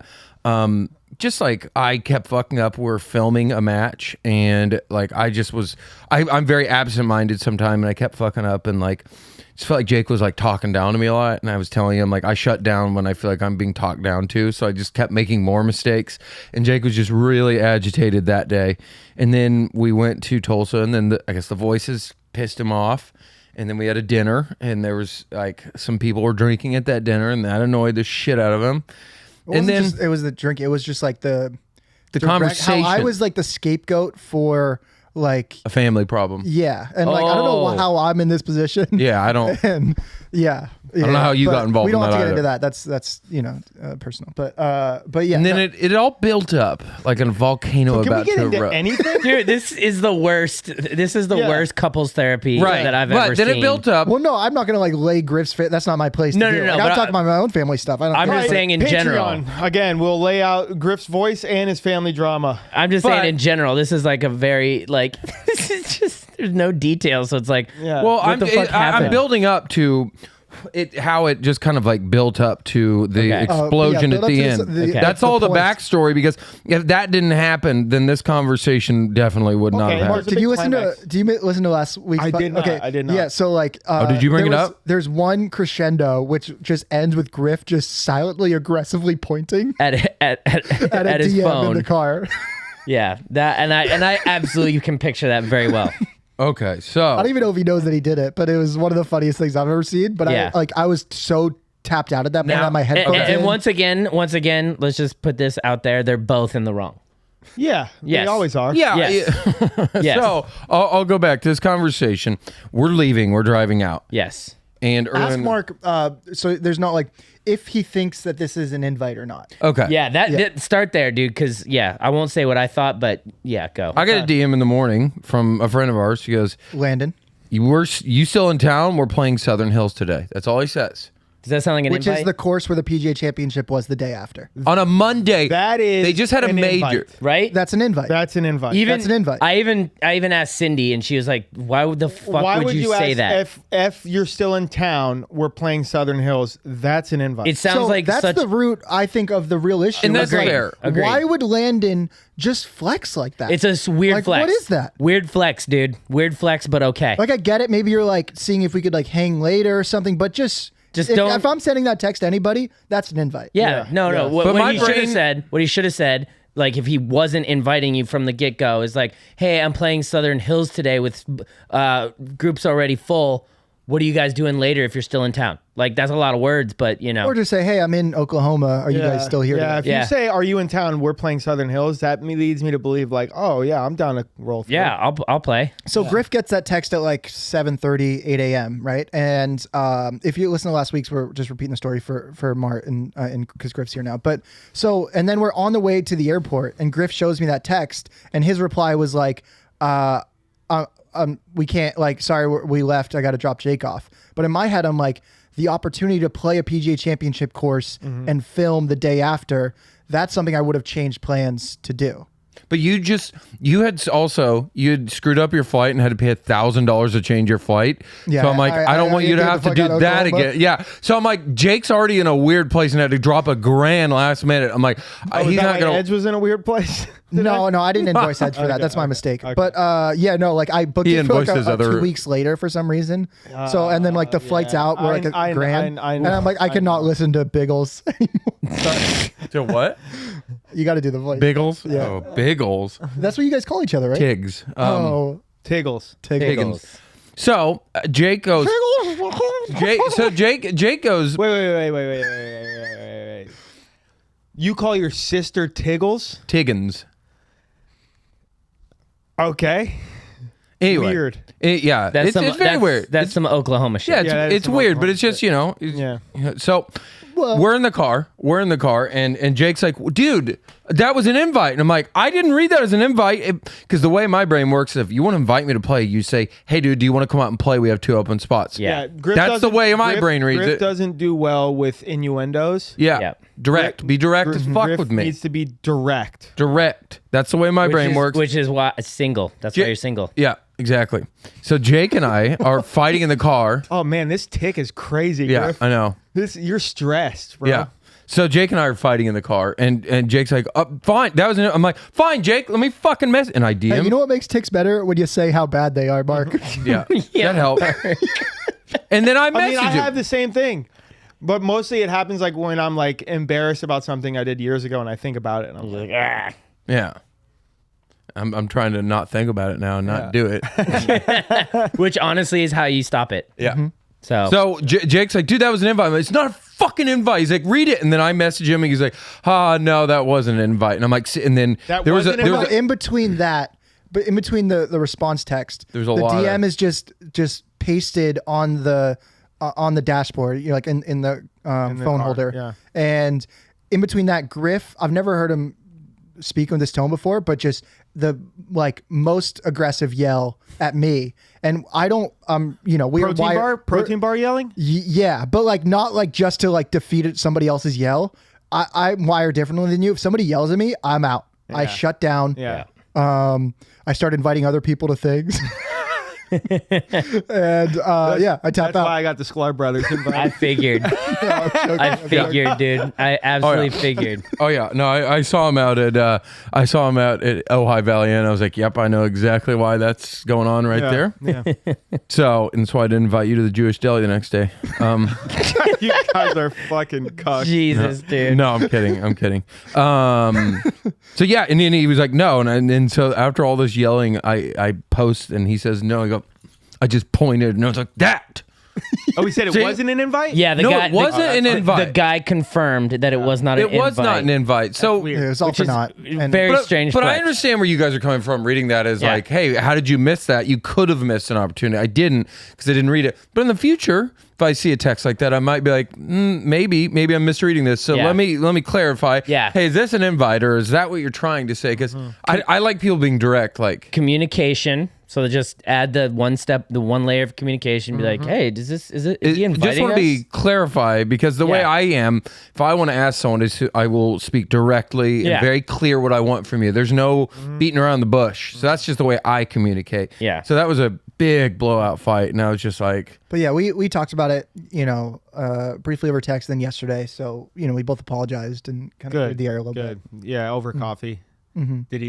just like I kept fucking up. We're filming a match, and like I just was. I'm very absent-minded sometimes, and I kept fucking up, and like just felt like Jake was like talking down to me a lot, and I was telling him like I shut down when I feel like I'm being talked down to, so I just kept making more mistakes, and Jake was just really agitated that day. And then we went to Tulsa, and then I guess the voices pissed him off, and then we had a dinner, and there was like some people were drinking at that dinner, and that annoyed the shit out of him. And then it was the drink. It was just like the conversation, How I was like the scapegoat for like a family problem. yeah, and like I don't know Oh. how I'm in this position. Yeah, I don't. and yeah, I don't know how you got involved We don't in have to that get into either. that. That's personal. But yeah. And then no, it all built up like a volcano Can we about get to into erupt. anything? Dude, this is the worst. This is the Yeah. worst couples therapy that I've but ever then seen. it built up. well, no, I'm not gonna like lay Griff's fit. That's not my place. No, to no, do. no, Like, but I'm talking about my own family stuff. I don't. I'm care. just saying in general. Again, we'll lay out Griff's voice and his family drama. I'm just But- saying in general. This is like a very like. This is just. There's no details, so it's like. Yeah. Well, What the fuck I'm happened? building up to it. How it just kind of like built up to the Okay. explosion build at up the to end. the- Okay. That's the all the point. backstory. Because if that didn't happen, then this conversation definitely would not Okay, have Mark, happened. It's a Did you big listen climax. to? Do you listen to last week's? I did not. Okay, I did not. Yeah, so like, did you bring there it was- up? There's one crescendo which just ends with Griff just silently, aggressively pointing At at a his DM phone. in the car. Yeah, that and I absolutely can picture that very well. Okay, so I don't even know if he knows that he did it, but it was one of the funniest things I've ever seen. But Yeah. I was so tapped out at that point. I Now- had my And, headphones and in. once again, let's just put this out there. They're both in the wrong. Yeah, Yes. they always are. yeah. Yes. Yes. So I'll go back to this conversation. We're leaving. We're driving out. Yes. And Ask Erwin- Mark. So there's not like if he thinks that this is an invite or not. Okay. Yeah, that start there, dude. Because I won't say what I thought, but yeah, go. I got a DM in the morning from a friend of ours. He goes, Landon, you still in town? We're playing Southern Hills today. That's all he says. Does that sound like an which invite? is the course where the PGA Championship was the day after. On a Monday. That is They just had a an major. invite. right? That's an invite. That's an invite. even that's an invite. I even asked Cindy, and she was like, "Why would the fuck Why would you say ask that?" if you're still in town, we're playing Southern Hills. That's an invite. It sounds so like that's such. the root, I think, of the real issue. And that's Like, fair. Agreed. Why would Landon just flex like that? It's a weird Like, flex. what is that? Weird flex, dude. Weird flex, but okay. Like, I get it. Maybe you're like seeing if we could like hang later or something, but just if, don't- If I'm sending that text to anybody, that's an invite. Yeah, no. yeah. What, But what my he should have brain- said, like if he wasn't inviting you from the get go, is like, "Hey, I'm playing Southern Hills today with groups already full. What are you guys doing later if you're still in town?" Like that's a lot of words, but you know. Or just say, hey, I'm in Oklahoma. Are you guys still here? Yeah, today? if Yeah. you say, "Are you in town?" We're playing Southern Hills. That leads me to believe, like, oh yeah, I'm down to roll. Through. Yeah, I'll play. So Griff gets that text at like 7:30, 8 a.m., right? And if you listen to last week's, we're just repeating the story for Mart and because Griff's here now. But so, and then we're on the way to the airport, and Griff shows me that text, and his reply was like, we can't, like, sorry, we left. I got to drop Jake off. But in my head, I'm like, the opportunity to play a PGA Championship course and film the day after, that's something I would have changed plans to do. But you had screwed up your flight and had to pay $1,000 to change your flight. Yeah, so I'm like, I don't want you to get have the to fuck do out of that Oklahoma. again. Yeah. So I'm like, Jake's already in a weird place and had to drop $1,000 last minute. I'm like, Oh, he's is that not why gonna. Edge was in a weird place. No, I didn't invoice Edge for that. That's my mistake. But yeah, no, like I booked He it for like invoiced his other- 2 weeks later for some reason. So and then like the flights out were like a grand, I and know. I'm like I cannot listen to Biggles anymore. To what? You got to do the voice. Biggles? Yeah. Oh, Biggles. That's what you guys call each other, right? Tiggs. Oh, Tiggles. Tiggles. So Jake goes. Jake goes. Wait. You call your sister Tiggles? Tiggins. Okay. Anyway, Weird. Yeah, That's it's very weird. That's some Oklahoma shit. Yeah, it's some weird, but Oklahoma it's just, you know. Yeah. So we're in the car, and Jake's like, dude, that was an invite. And I'm like, I didn't read that as an invite. Because the way my brain works, if you want to invite me to play, you say, hey, dude, do you want to come out and play? We have 2 open spots. Yeah. Griff That's the doesn't- way my Griff- brain reads Griff it. doesn't do well with innuendos. Yeah. Yep. Direct. Be direct as fuck Griff with me. needs to be direct. Direct. That's the way my brain works. Which is why single. That's why you're single. Yeah, exactly. So Jake and I are fighting in the car. Oh man, this tick is crazy, Yeah, Griff. I know. You're stressed, bro. Yeah. So Jake and I are fighting in the car, and Jake's like, fine. That was. I'm like, fine, Jake. Let me fucking mess. And I DM. Hey, you know what makes ticks better? When you say how bad they are, Mark. Yeah, that helps. And then I I message mean, I him. have the same thing, but mostly it happens like when I'm like embarrassed about something I did years ago, and I think about it, and I'm like, ah. Yeah. I'm trying to not think about it now and not do it. Which honestly is how you stop it. Yeah. So Jake's like, dude, that was an invite. I'm like, it's not a fucking invite. He's like, read it. And then I message him and he's like, no, that wasn't an invite. And I'm like, and then That there was wasn't an invite? In between that, but in between the response text, There's a the lot DM of- is just pasted on the dashboard, you know, like in the phone car, holder. yeah. And in between that, Griff, I've never heard him speak on this tone before, but just the like most aggressive yell at me. And I don't, you know, we're protein bar yelling. yeah, but like not like just to like defeat somebody else's yell. I'm wired differently than you. If somebody yells at me, I'm out. I shut down. Yeah. I start inviting other people to things. And I tap That's out. why I got the Sklar brothers I invited. figured. I figured, dude. I absolutely figured. Oh yeah, no, I saw him out at Ojai Valley Inn. I was like, yep, I know exactly why that's going on right there. Yeah. So, and so I didn't invite you to the Jewish deli the next day. You guys are fucking cucked. Jesus, dude. No, I'm kidding. So yeah, and then he was like, no, and so after all this yelling, I post and he says no. I just pointed and I was like, that. Oh, he said it See? wasn't an invite? Yeah, the No, guy it wasn't an invite. The guy confirmed that it was not an It invite. was not an invite. So weird. It was all Which for is naught. And very But strange. I flex. understand where you guys are coming from reading that as Yeah. like, hey, how did you miss that? You could have missed an opportunity. I didn't because I didn't read it. But in the future, if I see a text like that, I might be like, maybe I'm misreading this. So Yeah. let me clarify. Yeah. Hey, is this an invite or is that what you're trying to say? Because I like people being direct. Like, Communication. So just add the one layer of communication. Be like, hey, is he inviting just want to us? be clarified because the way Yeah. I am, if I want to ask someone, I will speak directly Yeah. and very clear what I want from you. There's no beating around the bush. So that's just the way I communicate. Yeah. So that was a big blowout fight, and I was just like, But yeah, we talked about it, you know, briefly over text, then yesterday. So, you know, we both apologized and kind of cleared the air a little Good. bit. Yeah, over coffee. Mm-hmm. Did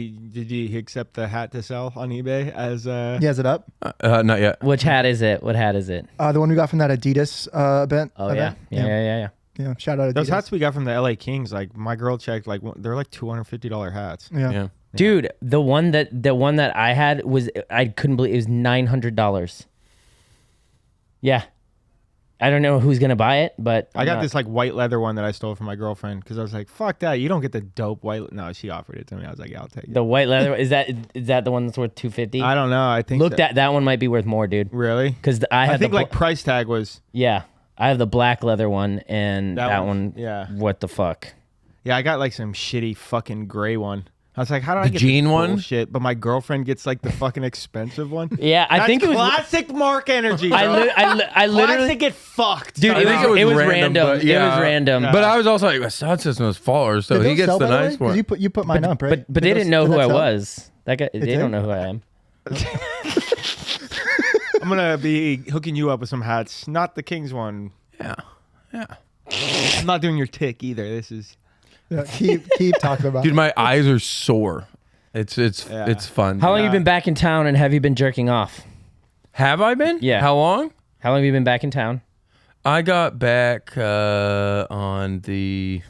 he accept the hat to sell on eBay as Yeah, is it up? not yet. Which hat is it? What hat is it? The one we got from that Adidas event. Oh yeah. Yeah. Yeah, shout out Adidas. those hats we got from the LA Kings? Like my girl checked, like they're like $250 hats. Yeah. Yeah. Dude, the one that I had was, I couldn't believe it was $900. Yeah. I don't know who's gonna buy it, but I got this like white leather one that I stole from my girlfriend because I was like, "Fuck that! You don't get the dope white." No, she offered it to me. I was like, yeah, "I'll take it." The white leather is that the one that's worth $250? I don't know. I think Look, that one might be worth more, dude. really Because I think like price tag was I have the black leather one, and that one. Yeah, What the fuck? yeah. I got like some shitty fucking gray one. I was like, how do I The get jean this one? bullshit? But my girlfriend gets like the fucking expensive one. Yeah, I That's think it was. classic Mark energy. Bro. I literally, classic get fucked, dude. son. It I think was, it was random. but It was random. But I was also like, my sound system is flawless, so Did he those gets sell, the by the way? nice 'Cause one. you put mine up, right? But they didn't know did who that I sell? was. That guy, they did? don't know who I am. I'm gonna be hooking you up with some hats, not the Kings one. Yeah. I'm not doing your tick either. This is Yeah, keep talking about Dude, it. my eyes are sore. It's fun. How long have you been back in town, and have you been jerking off? Have I been? Yeah. How long? How long have you been back in town? I got back on the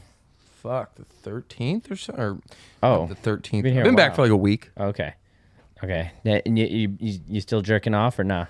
13th or so. Or Oh, the 13th. been here I've a been back while. for like a week. okay. Yeah, and you still jerking off or nah?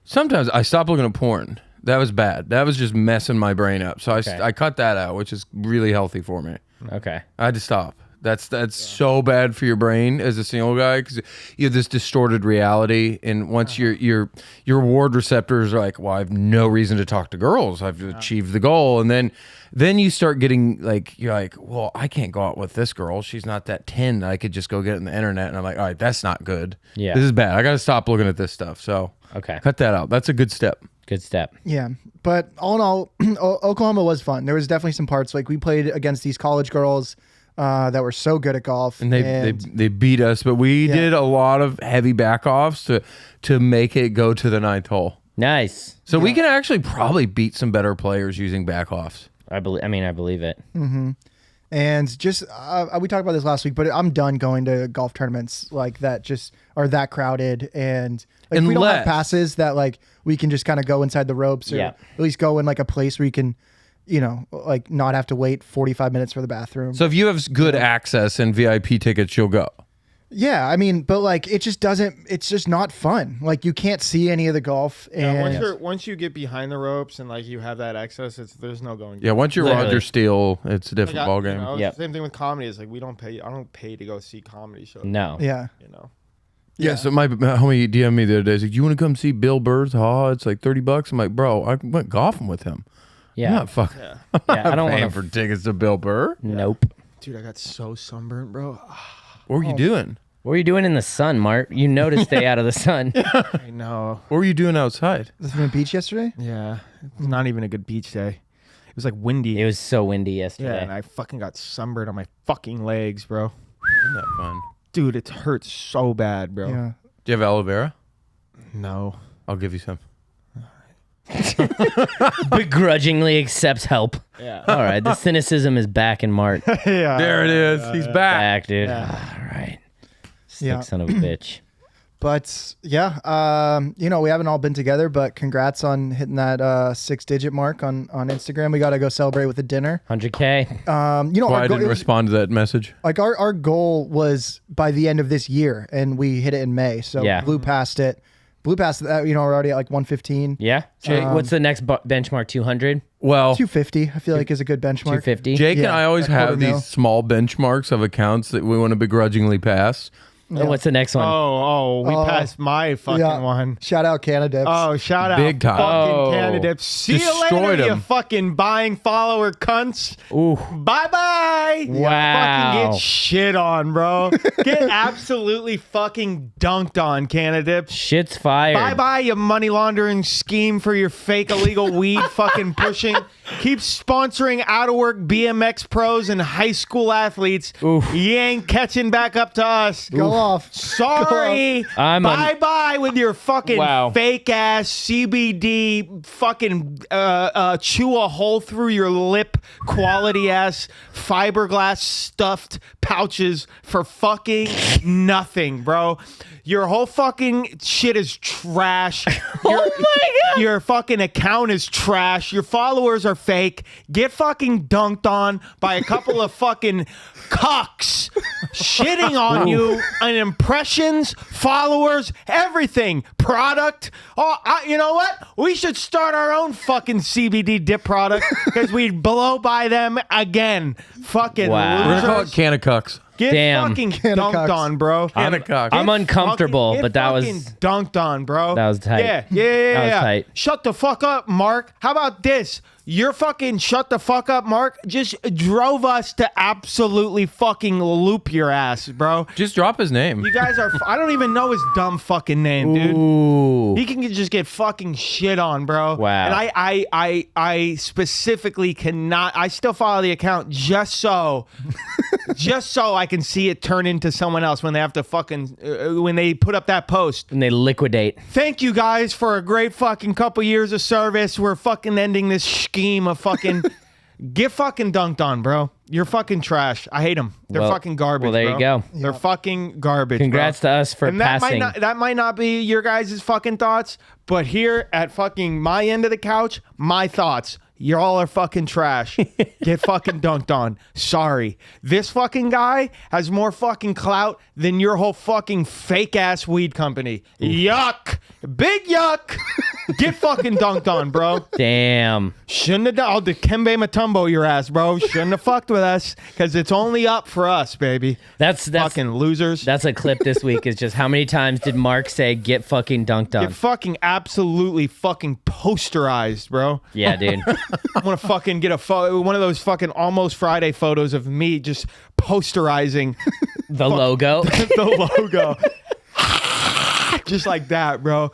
Sometimes I stopped looking at porn. That was bad. That was just messing my brain up. So Okay. I cut that out, which is really healthy for me. Okay. I had to stop. That's so bad for your brain as a single guy because you have this distorted reality, and once your reward receptors are like, well, I have no reason to talk to girls. I've achieved the goal, and then you start getting like, you're like, well, I can't go out with this girl. She's not that 10. I could just go get it on the internet, and I'm like, all right, that's not good. Yeah, this is bad. I got to stop looking at this stuff. So okay, cut that out. That's a good step. Good step. Yeah, but all in all, Oklahoma was fun. There was definitely some parts like we played against these college girls that were so good at golf, and they beat us. But we did a lot of heavy backoffs to make it go to the 9th hole. Nice. So we can actually probably beat some better players using backoffs. I believe it. Mm-hmm. And just we talked about this last week, but I'm done going to golf tournaments like that. Just are that crowded, and like we don't have passes that like we can just kind of go inside the ropes, or at least go in like a place where you can, like not have to wait 45 minutes for the bathroom. So if you have good access and VIP tickets, you'll go. Yeah, I mean, but like it just doesn't. It's just not fun. Like you can't see any of the golf. And once you get behind the ropes and like you have that access, there's no going. Yeah, once you're Roger Steele, it's a different ball game. Same thing with comedy. It's like we don't pay. I don't pay to go see comedy shows. No. Yeah. Yeah. So my homie DM'd me the other day. He's like, "You want to come see Bill Burr's? It's like $30." I'm like, "Bro, I went golfing with him. Yeah. I'm not fucking. Yeah, I don't want for tickets to Bill Burr. Nope. Dude, I got so sunburned, bro. What were you doing? What were you doing in the sun, Mart? You know to stay out of the sun. I know. What were you doing outside? Was it on the beach yesterday? Yeah, it's not even a good beach day. It was like windy. It was so windy yesterday. Yeah, and I fucking got sunburned on my fucking legs, bro. Isn't that fun? Dude, it hurts so bad, bro. Yeah. Do you have aloe vera? No. I'll give you some. Begrudgingly accepts help. Yeah. All right, the cynicism is back in Mart. Yeah. There it is. He's back. Back, dude. Yeah. All right. Yeah. Son of a bitch. But yeah, we haven't all been together, but congrats on hitting that 6-digit mark on Instagram. We got to go celebrate with a dinner. 100K. Why I didn't respond to that message? Like our goal was by the end of this year, and we hit it in May. So blew past it. Blew past that. We're already at like 115. Yeah. What's the next benchmark? 200. Well, 250. I feel like is a good benchmark. 250. Jake and I always a quarter have mil. these small benchmarks of accounts that we want to begrudgingly pass. Oh, what's the next one? We passed my fucking one. Shout out Canada. Oh, shout out Big time. fucking candidates. See you Destroyed later, you 'em. fucking buying follower cunts. Ooh. Bye-bye. Wow. Fucking get shit on, bro. Get absolutely fucking dunked on, candidates. Shit's fired. Bye-bye, you money laundering scheme for your fake illegal weed fucking pushing. Keep sponsoring out-of-work BMX pros and high school athletes. Oof. You ain't catching back up to us. Go off. Sorry. Bye-bye with your fucking fake-ass CBD fucking chew a hole through your lip quality-ass fiberglass stuffed pouches for fucking nothing, bro. Your whole fucking shit is trash. Oh my God. Your fucking account is trash. Your followers are fake. Get fucking dunked on by a couple of fucking cocks shitting on you on impressions, followers, everything. Product. You know what? We should start our own fucking CBD dip product because we'd blow by them again. Fucking Wow. We're going to call it losers. Can of Cucks. Get Damn. fucking dunked on, bro. Can of Cucks. I'm uncomfortable, Get but that was fucking dunked on, bro. That was tight. Yeah. That was tight. Shut the fuck up, Mark. How about this? Your fucking shut the fuck up, Mark, just drove us to absolutely fucking loop your ass, bro. Just drop his name. You guys are. I don't even know his dumb fucking name, dude. Ooh. He can just get fucking shit on, bro. Wow. And I specifically cannot. I still follow the account just so I can see it turn into someone else when they have to fucking when they put up that post. And they liquidate. Thank you guys for a great fucking couple years of service. We're fucking ending this scheme of fucking get fucking dunked on, bro. You're fucking trash. I hate them. They're fucking garbage. Well, there bro. you go. They're fucking garbage. Congrats bro. to us for And that passing. that might not be your guys' fucking thoughts, but here at fucking my end of the couch, my thoughts. y'all are fucking trash. Get fucking dunked on. Sorry. This fucking guy has more fucking clout than your whole fucking fake ass weed company. Yuck. Big yuck. Get fucking dunked on, bro. Damn. Shouldn't have done. I'll Dikembe Mutombo your ass, bro. Shouldn't have fucked with us because it's only up for us, baby. That's Fucking losers. That's a clip this week. Is just how many times did Mark say "get fucking dunked on"? Get fucking absolutely fucking posterized, bro. Yeah, dude. I want to fucking get one of those fucking Almost Friday photos of me just posterizing The logo. the logo. Just like that, bro.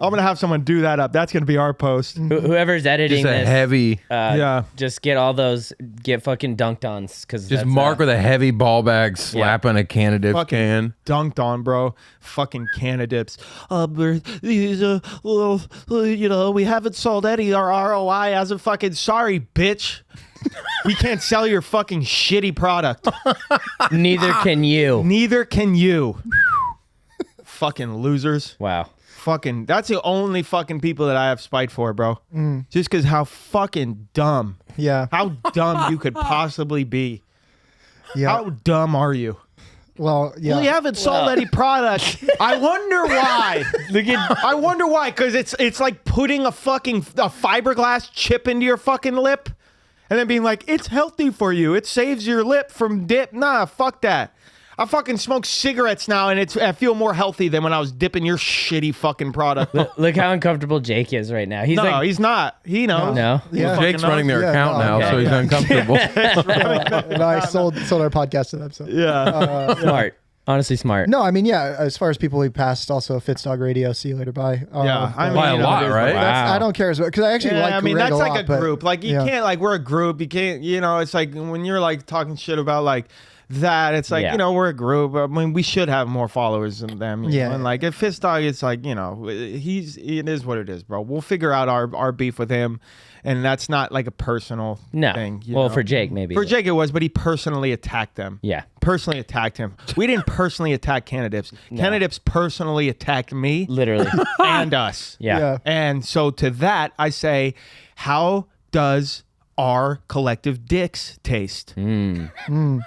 I'm going to have someone do that up. That's going to be our post. Whoever's editing Just a this, heavy. Yeah. just get all those get fucking dunked ons because Just Mark with a heavy ball bag slapping a candidate Fucking can. dunked on, bro. Fucking candidates. These we haven't sold any our ROI as a fucking sorry, bitch. We can't sell your fucking shitty product. Neither can you. Neither can you. Fucking losers. Wow. Fucking, that's the only fucking people that I have spite for, bro. Just because how fucking dumb. Yeah. How dumb you could possibly be. Yeah. How dumb are you? Well, yeah. We haven't sold any product. I wonder why. I wonder why, because it's like putting a fiberglass chip into your fucking lip and then being like, it's healthy for you. It saves your lip from dip. Nah, fuck that. I fucking smoke cigarettes now, and I feel more healthy than when I was dipping your shitty fucking product. Look how uncomfortable Jake is right now. He's No, like, he's not. He knows. no. Yeah. Jake's running their Yeah, account no, now, okay. so he's uncomfortable. And I sold our podcast to them. So Yeah. Smart. Honestly, smart. no, I mean, yeah. As far as people we passed, also Fitz Dog Radio. See you later. Bye. Yeah, I mean, By a you know, lot, it is right? what it is. I don't care because I actually like. I mean, Greg that's a like lot, a but- group. Like, you yeah. can't, like, we're a group. You can't, it's like when you're, like, talking shit about, like, that, it's like, Yeah. we're a group. I mean, we should have more followers than them. You Yeah. know? And, like, if Fist Dog, it's like, it is what it is, bro. We'll figure out our beef with him. And that's not, like, a personal No. thing. you Well, know? for Jake, maybe. For Jake, it was, but he personally attacked them. Yeah. Personally attacked him. We didn't personally attack candidates. Candidates personally attacked me Literally. and us. Yeah. Yeah. And so to that, I say, how does our collective dicks taste?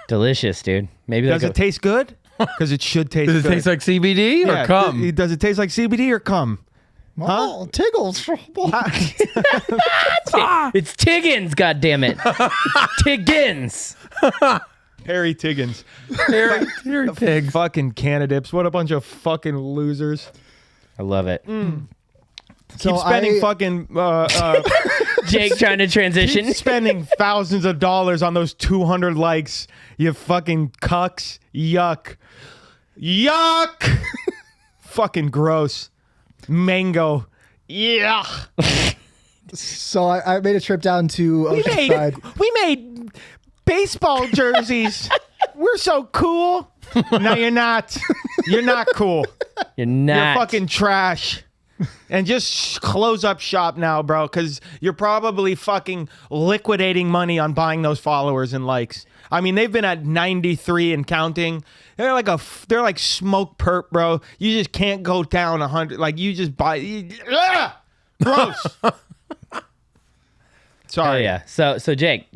Delicious, dude. Maybe Does like it taste good? Because it should taste Does it good. taste like CBD or Yeah, cum? Does it taste like CBD or cum? Oh, Tiggles. It's Tiggins, goddammit. Tiggins. Harry Tiggins. Harry Pigs. Fucking candidates. What a bunch of fucking losers. I love it. Keep spending fucking Jake trying to transition. keep spending thousands of dollars on those 200 likes. You fucking cucks. Yuck. Yuck. Fucking gross. Mango. Yeah. So I made a trip down to Oceanside. We made baseball jerseys. We're so cool. No, you're not. You're not cool. You're not. You're fucking trash. And just close up shop now, bro, because you're probably fucking liquidating money on buying those followers and likes. I mean, they've been at 93 and counting. They're like smoke perp, bro. You just can't go down 100. Like, you just buy. Gross. Oh Sorry. yeah. So Jake.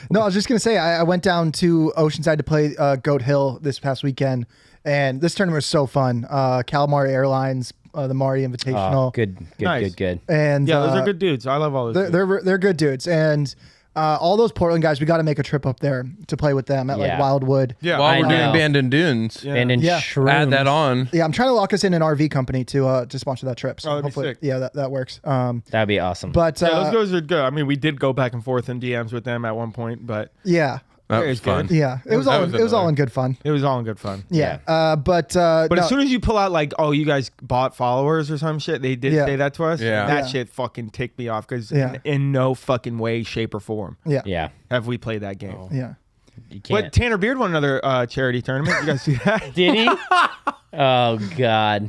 No, I was just gonna say I went down to Oceanside to play Goat Hill this past weekend, and this tournament was so fun. Calamari Airlines, the Mari Invitational. Good. Nice. And Yeah, those are good dudes. I love all those. they're good dudes, and all those Portland guys, we got to make a trip up there to play with them at like Yeah. Wildwood. Yeah. While we're I doing know. Abandoned Dunes, And in Yeah. shrooms. add that on. Yeah, I'm trying to lock us in an RV company to sponsor that trip. So Oh, that'd be hopefully, sick. yeah, that works. That'd be awesome. But Yeah, those guys are good. I mean, we did go back and forth in DMs with them at one point, but yeah, That It was was good. fun. yeah, it was That all was it was all another- in good fun. it was all in good fun. Yeah, But no, as soon as you pull out like, oh, you guys bought followers or some shit, they did Yeah. say that to us. Yeah. That Yeah. shit fucking ticked me off because Yeah. in no fucking way, shape, or form yeah, yeah. have we played that game. yeah. You can't. But Tanner Beard won another charity tournament. You guys see that? Did he? Oh God.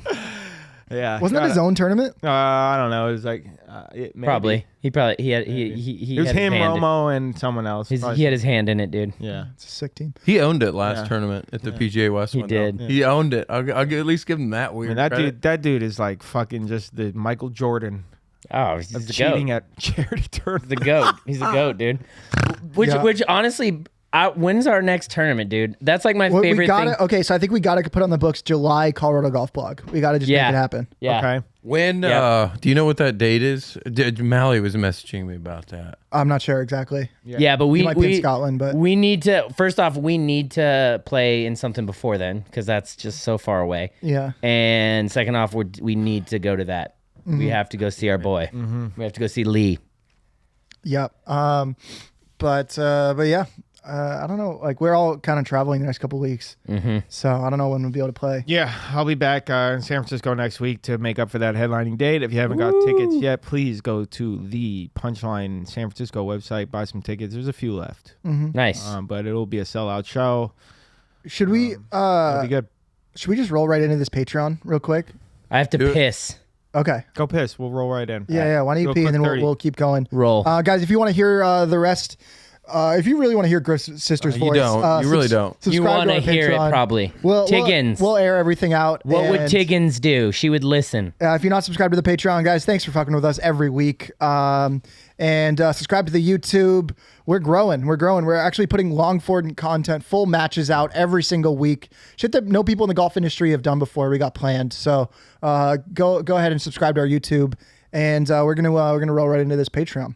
Yeah. Wasn't that his own tournament? I don't know. It was like maybe. Probably. He had he It was had his him, hand Romo, and someone else. in- Probably- he had his hand in it, dude. yeah. It's a sick team. He owned it last Yeah. tournament at the PGA West. He one, did. though. He owned it. I'll at least give him that I weird. mean, that credit. dude is like fucking just the Michael Jordan Oh, he's of the cheating goat. at charity tournament. The goat. He's a goat, dude. Which honestly, when's our next tournament, dude? That's like my favorite thing. Okay, so I think we gotta put on the books July Colorado Golf Blog. We gotta just make it happen. Yeah. Okay. When do you know what that date is? Mally was messaging me about that. I'm not sure exactly. Yeah, but He we might be in Scotland, but we need to. First off, we need to play in something before then because that's just so far away. yeah. And second off, we need to go to that. We have to go see our boy. We have to go see Lee. Yep. But yeah, I don't know. Like we're all kind of traveling the next couple weeks, so I don't know when we'll be able to play. Yeah, I'll be back in San Francisco next week to make up for that headlining date. If you haven't got tickets yet, please go to the Punchline San Francisco website, buy some tickets. There's a few left, Nice. but it'll be a sellout show. Should we? It'll be good. Should we just roll right into this Patreon real quick? I have to piss. Okay. Go piss. We'll roll right in. Yeah. Why don't you Do a pee and quick then 30. we'll keep going. Roll. Guys, if you want to hear the rest. If you really want to hear Griff's sister's You voice, don't. You really don't. You subscribe want to our hear it Patreon. probably. Tiggins. We'll air everything out. What would and, Tiggins do? She would listen. if you're not subscribed to the Patreon, guys, thanks for fucking with us every week. And subscribe to the YouTube. We're growing. We're actually putting long form content, full matches out every single week. Shit that no people in the golf industry have done before. We got planned. So go ahead and subscribe to our YouTube, and we're gonna roll right into this Patreon.